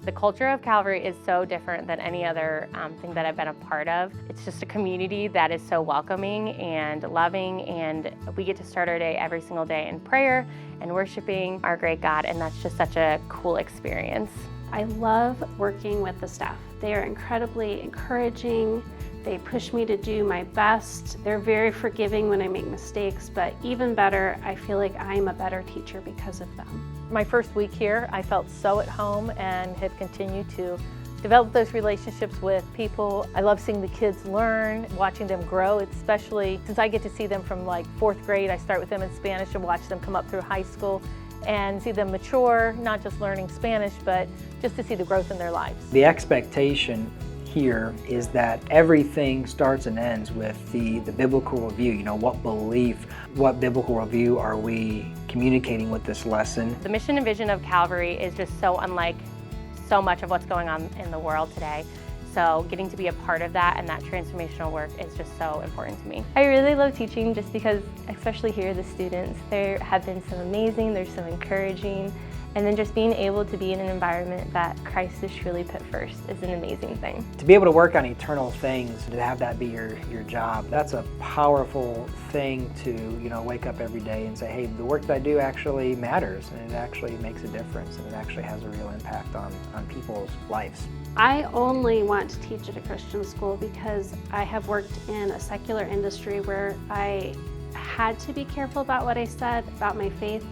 The culture of Calvary is so different than any other thing that I've been a part of. It's just a community that is so welcoming and loving, and we get to start our day every single day in prayer and worshiping our great God, and that's just such a cool experience. I love working with the staff. They are incredibly encouraging. They push me to do my best. They're very forgiving when I make mistakes, but even better, I feel like I'm a better teacher because of them. My first week here, I felt so at home and have continued to develop those relationships with people. I love seeing the kids learn, watching them grow, especially since I get to see them from like 4th grade. I start with them in Spanish and watch them come up through high school and see them mature, not just learning Spanish, but just to see the growth in their lives. The expectation here is that everything starts and ends with the biblical review. You know, what belief, what biblical review are we communicating with this lesson? The mission and vision of Calvary is just so unlike so much of what's going on in the world today. So getting to be a part of that and that transformational work is just so important to me. I really love teaching just because, especially here, the students, there have been some amazing, there's some encouraging, and then just being able to be in an environment that Christ is truly put first is an amazing thing. To be able to work on eternal things, to have that be your job, that's a powerful thing to, wake up every day and say, hey, the work that I do actually matters, and it actually makes a difference, and it actually has a real impact on people's lives. I only want to teach at a Christian school because I have worked in a secular industry where I had to be careful about what I said about my faith.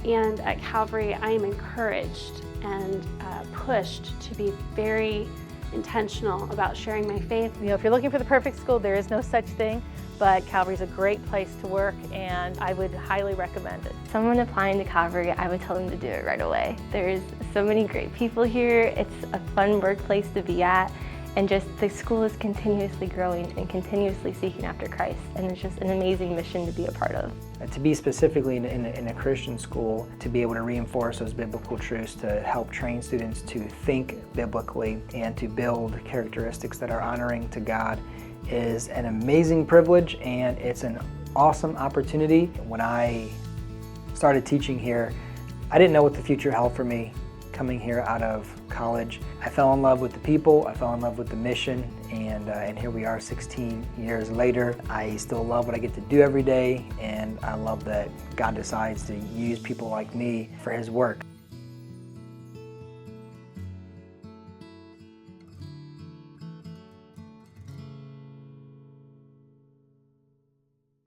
And at Calvary, I am encouraged and pushed to be very intentional about sharing my faith. If you're looking for the perfect school, there is no such thing, but Calvary's a great place to work, and I would highly recommend it. Someone applying to Calvary, I would tell them to do it right away. There's so many great people here. It's a fun workplace to be at, and just the school is continuously growing and continuously seeking after Christ, and it's just an amazing mission to be a part of. To be specifically in a Christian school, to be able to reinforce those biblical truths, to help train students to think biblically and to build characteristics that are honoring to God is an amazing privilege, and it's an awesome opportunity. When I started teaching here, I didn't know what the future held for me coming here out of college. I fell in love with the people, I fell in love with the mission, and here we are 16 years later. I still love what I get to do every day, and I love that God decides to use people like me for His work.